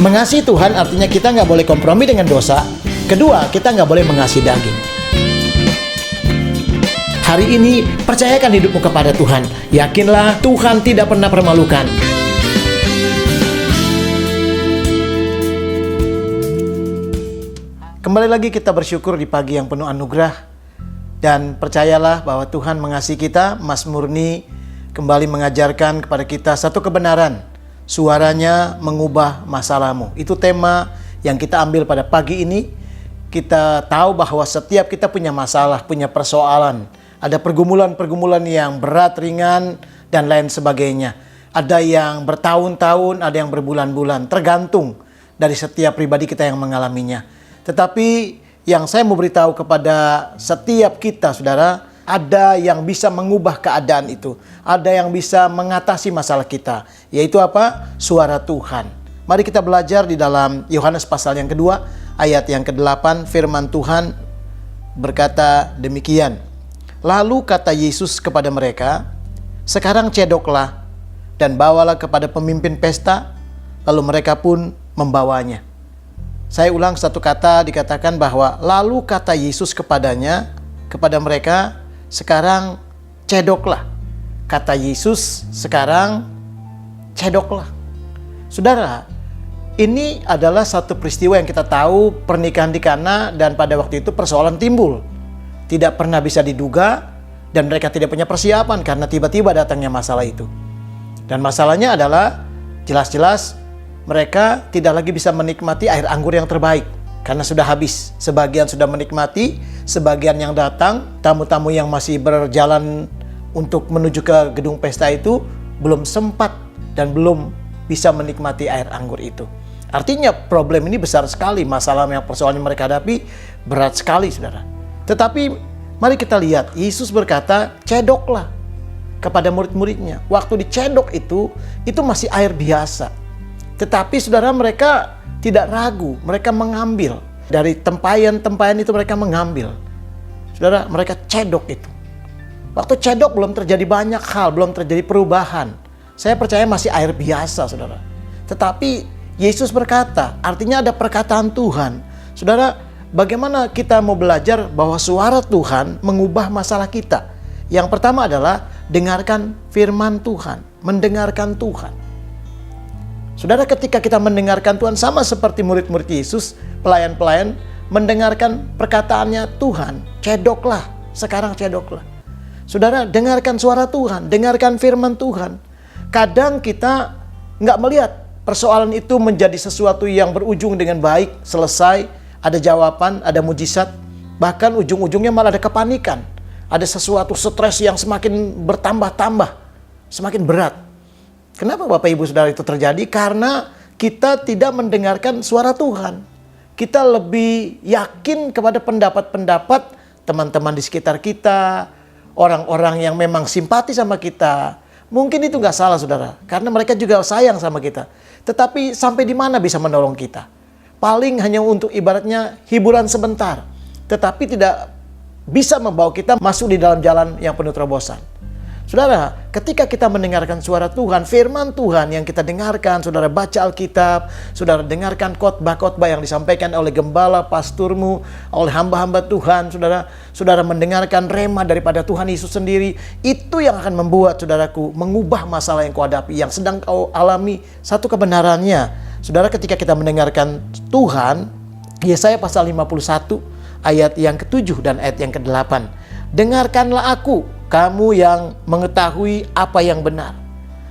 Mengasihi Tuhan artinya kita nggak boleh kompromi dengan dosa. Kedua, kita nggak boleh mengasihi daging. Hari ini, percayakan hidupmu kepada Tuhan. Yakinlah Tuhan tidak pernah permalukan. Kembali lagi kita bersyukur di pagi yang penuh anugerah. Dan percayalah bahwa Tuhan mengasihi kita. Mas Murni kembali mengajarkan kepada kita satu kebenaran. Suaranya mengubah masalahmu. Itu tema yang kita ambil pada pagi ini. Kita tahu bahwa setiap kita punya masalah, punya persoalan. Ada pergumulan-pergumulan yang berat, ringan, dan lain sebagainya. Ada yang bertahun-tahun, ada yang berbulan-bulan. Tergantung dari setiap pribadi kita yang mengalaminya. Tetapi yang saya mau beritahu kepada setiap kita, saudara, ada yang bisa mengubah keadaan itu. Ada yang bisa mengatasi masalah kita. Yaitu apa? Suara Tuhan. Mari kita belajar di dalam Yohanes pasal yang kedua, ayat yang ke-8, firman Tuhan berkata demikian. Lalu kata Yesus kepada mereka, sekarang cedoklah dan bawalah kepada pemimpin pesta. Lalu mereka pun membawanya. Saya ulang satu kata, dikatakan bahwa lalu kata Yesus kepada mereka, sekarang cedoklah. Kata Yesus, sekarang cedoklah. Saudara, ini adalah satu peristiwa yang kita tahu, pernikahan di Kana, dan pada waktu itu persoalan timbul. Tidak pernah bisa diduga, dan mereka tidak punya persiapan karena tiba-tiba datangnya masalah itu. Dan masalahnya adalah jelas-jelas mereka tidak lagi bisa menikmati air anggur yang terbaik karena sudah habis. Sebagian sudah menikmati, sebagian yang datang, tamu-tamu yang masih berjalan untuk menuju ke gedung pesta itu belum sempat dan belum bisa menikmati air anggur itu. Artinya problem ini besar sekali, masalah yang persoalan yang mereka hadapi berat sekali, saudara. Tetapi mari kita lihat, Yesus berkata, cedoklah kepada murid-muridnya. Waktu dicedok itu masih air biasa. Tetapi saudara, mereka tidak ragu, mereka mengambil. Dari tempayan-tempayan itu mereka mengambil. Saudara, mereka cedok itu. Waktu cedok belum terjadi banyak hal, belum terjadi perubahan. Saya percaya masih air biasa, saudara. Tetapi Yesus berkata, artinya ada perkataan Tuhan. Saudara, bagaimana kita mau belajar bahwa suara Tuhan mengubah masalah kita? Yang pertama adalah dengarkan firman Tuhan, mendengarkan Tuhan. Saudara, ketika kita mendengarkan Tuhan sama seperti murid-murid Yesus, pelayan-pelayan mendengarkan perkataannya Tuhan, cedoklah, sekarang cedoklah. Saudara, dengarkan suara Tuhan, dengarkan firman Tuhan. Kadang kita nggak melihat persoalan itu menjadi sesuatu yang berujung dengan baik, selesai, ada jawaban, ada mujizat, bahkan ujung-ujungnya malah ada kepanikan. Ada sesuatu stres yang semakin bertambah-tambah, semakin berat. Kenapa Bapak Ibu Saudara itu terjadi? Karena kita tidak mendengarkan suara Tuhan. Kita lebih yakin kepada pendapat-pendapat teman-teman di sekitar kita, orang-orang yang memang simpati sama kita. Mungkin itu nggak salah, saudara, karena mereka juga sayang sama kita. Tetapi sampai di mana bisa menolong kita? Paling hanya untuk ibaratnya hiburan sebentar, tetapi tidak bisa membawa kita masuk di dalam jalan yang penuh terobosan. Saudara, ketika kita mendengarkan suara Tuhan, firman Tuhan yang kita dengarkan, saudara baca Alkitab, saudara dengarkan khotbah-khotbah yang disampaikan oleh gembala, pasturmu, oleh hamba-hamba Tuhan, saudara mendengarkan rema daripada Tuhan Yesus sendiri, itu yang akan membuat saudaraku mengubah masalah yang kau hadapi, yang sedang kau alami. Satu kebenarannya, saudara, ketika kita mendengarkan Tuhan, Yesaya pasal 51, ayat yang ke-7 dan ayat yang ke-8. Dengarkanlah aku, kamu yang mengetahui apa yang benar.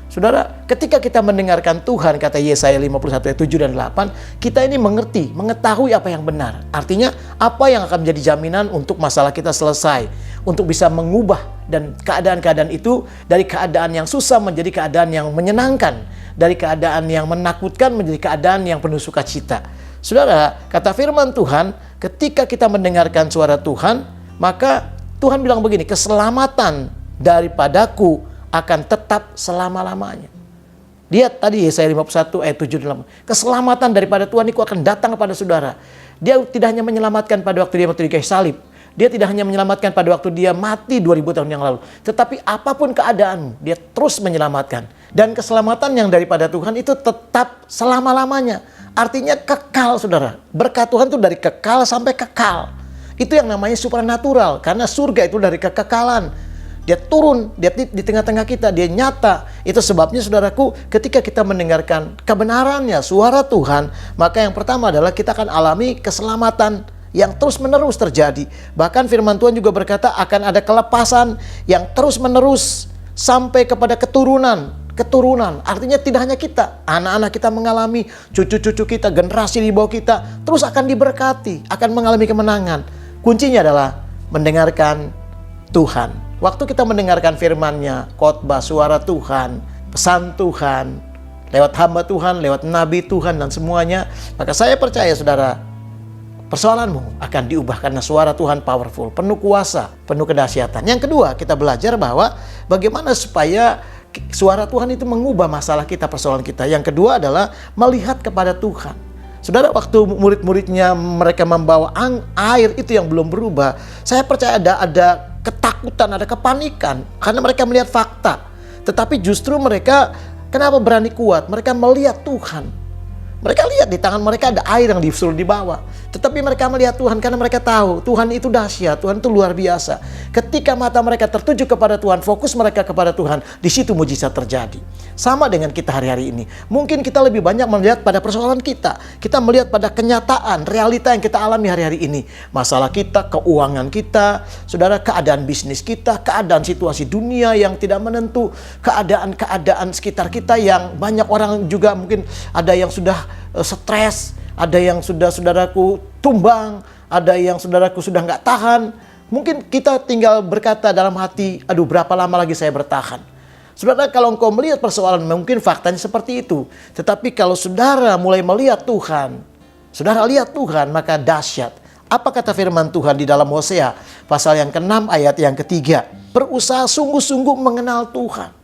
Saudara, ketika kita mendengarkan Tuhan, kata Yesaya 51 ayat 7 dan 8, kita ini mengerti, mengetahui apa yang benar. Artinya, apa yang akan menjadi jaminan untuk masalah kita selesai. Untuk bisa mengubah dan keadaan-keadaan itu dari keadaan yang susah menjadi keadaan yang menyenangkan. Dari keadaan yang menakutkan menjadi keadaan yang penuh sukacita. Saudara, kata firman Tuhan, ketika kita mendengarkan suara Tuhan, maka Tuhan bilang begini, keselamatan daripadaku akan tetap selama-lamanya. Lihat tadi Yesaya 51 ayat 7 dan 8. Keselamatan daripada Tuhan itu akan datang kepada saudara. Dia tidak hanya menyelamatkan pada waktu dia mati di kayu salib. Dia tidak hanya menyelamatkan pada waktu dia mati 2000 tahun yang lalu. Tetapi apapun keadaanmu, dia terus menyelamatkan. Dan keselamatan yang daripada Tuhan itu tetap selama-lamanya. Artinya kekal, saudara. Berkat Tuhan itu dari kekal sampai kekal. Itu yang namanya supranatural. Karena surga itu dari kekekalan. Dia turun, dia di tengah-tengah kita, dia nyata. Itu sebabnya saudaraku, ketika kita mendengarkan kebenarannya, suara Tuhan, maka yang pertama adalah kita akan alami keselamatan yang terus-menerus terjadi. Bahkan firman Tuhan juga berkata akan ada kelepasan yang terus-menerus sampai kepada keturunan. Artinya tidak hanya kita, anak-anak kita mengalami, cucu-cucu kita, generasi di bawah kita, terus akan diberkati, akan mengalami kemenangan. Kuncinya adalah mendengarkan Tuhan. Waktu kita mendengarkan firman-Nya, khotbah suara Tuhan, pesan Tuhan, lewat hamba Tuhan, lewat nabi Tuhan dan semuanya, maka saya percaya saudara, persoalanmu akan diubah karena suara Tuhan powerful, penuh kuasa, penuh kedahsyatan. Yang kedua, kita belajar bahwa bagaimana supaya suara Tuhan itu mengubah masalah kita, persoalan kita. Yang kedua adalah melihat kepada Tuhan. Saudara, waktu murid-muridnya mereka membawa air itu yang belum berubah, saya percaya ada ketakutan, ada kepanikan karena mereka melihat fakta. Tetapi justru mereka kenapa berani kuat? Mereka melihat Tuhan. Mereka lihat di tangan mereka ada air yang disuruh dibawa. Tetapi mereka melihat Tuhan karena mereka tahu Tuhan itu dahsyat, Tuhan itu luar biasa. Ketika mata mereka tertuju kepada Tuhan, fokus mereka kepada Tuhan, di situ mujizat terjadi. Sama dengan kita hari-hari ini. Mungkin kita lebih banyak melihat pada persoalan kita. Kita melihat pada kenyataan, realita yang kita alami hari-hari ini. Masalah kita, keuangan kita, saudara, keadaan bisnis kita, keadaan situasi dunia yang tidak menentu, keadaan-keadaan sekitar kita yang banyak orang juga mungkin ada yang sudah stres, ada yang sudah saudaraku tumbang, ada yang saudaraku sudah nggak tahan. Mungkin kita tinggal berkata dalam hati, aduh berapa lama lagi saya bertahan. Saudara, kalau engkau melihat persoalan mungkin faktanya seperti itu. Tetapi kalau saudara mulai melihat Tuhan, saudara lihat Tuhan, maka dahsyat. Apa kata firman Tuhan di dalam Hosea pasal yang ke-6 ayat yang ke-3? Berusaha sungguh-sungguh mengenal Tuhan.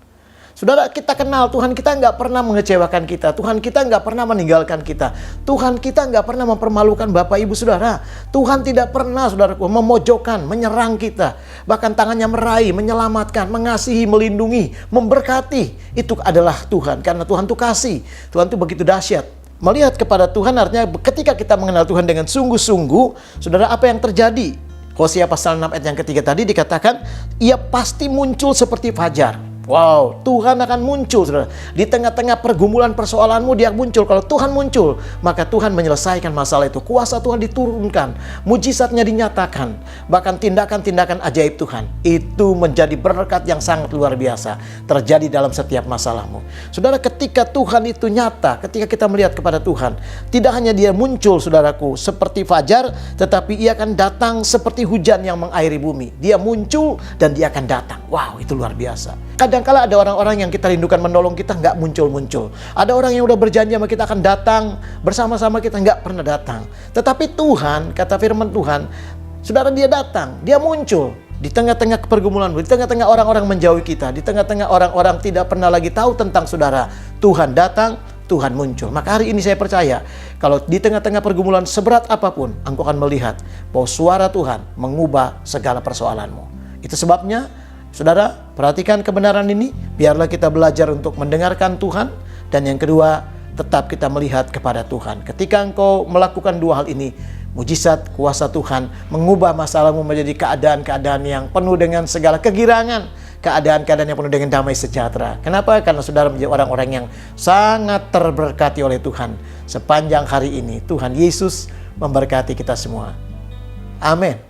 Saudara, kita kenal Tuhan, kita nggak pernah mengecewakan kita. Tuhan kita nggak pernah meninggalkan kita. Tuhan kita nggak pernah mempermalukan Bapak Ibu Saudara. Tuhan tidak pernah, saudaraku, memojokkan, menyerang kita. Bahkan tangannya meraih, menyelamatkan, mengasihi, melindungi, memberkati. Itu adalah Tuhan, karena Tuhan itu kasih. Tuhan itu begitu dahsyat. Melihat kepada Tuhan artinya ketika kita mengenal Tuhan dengan sungguh-sungguh, saudara, apa yang terjadi? Hosea pasal 6 ayat yang ke-3 tadi dikatakan, ia pasti muncul seperti fajar. Wow, Tuhan akan muncul, saudara. Di tengah-tengah pergumulan persoalanmu dia muncul. Kalau Tuhan muncul, maka Tuhan menyelesaikan masalah itu. Kuasa Tuhan diturunkan, mujizatnya dinyatakan. Bahkan tindakan-tindakan ajaib Tuhan itu menjadi berkat yang sangat luar biasa terjadi dalam setiap masalahmu. Saudara, ketika Tuhan itu nyata, ketika kita melihat kepada Tuhan, tidak hanya dia muncul, saudaraku, seperti fajar, tetapi ia akan datang seperti hujan yang mengairi bumi. Dia muncul dan dia akan datang. Wow, itu luar biasa. Kadang-kala ada orang-orang yang kita rindukan menolong kita nggak muncul-muncul. Ada orang yang udah berjanji sama kita akan datang bersama-sama kita, nggak pernah datang. Tetapi Tuhan, kata firman Tuhan, saudara, dia datang, dia muncul di tengah-tengah pergumulan, di tengah-tengah orang-orang menjauhi kita, di tengah-tengah orang-orang tidak pernah lagi tahu tentang saudara. Tuhan datang, Tuhan muncul. Maka hari ini saya percaya, kalau di tengah-tengah pergumulan seberat apapun, engkau akan melihat bahwa suara Tuhan mengubah segala persoalanmu. Itu sebabnya, saudara, perhatikan kebenaran ini. Biarlah kita belajar untuk mendengarkan Tuhan. Dan yang kedua, tetap kita melihat kepada Tuhan. Ketika engkau melakukan dua hal ini, mujizat kuasa Tuhan mengubah masalahmu menjadi keadaan-keadaan yang penuh dengan segala kegirangan. Keadaan-keadaan yang penuh dengan damai sejahtera. Kenapa? Karena saudara menjadi orang-orang yang sangat terberkati oleh Tuhan. Sepanjang hari ini, Tuhan Yesus memberkati kita semua. Amin.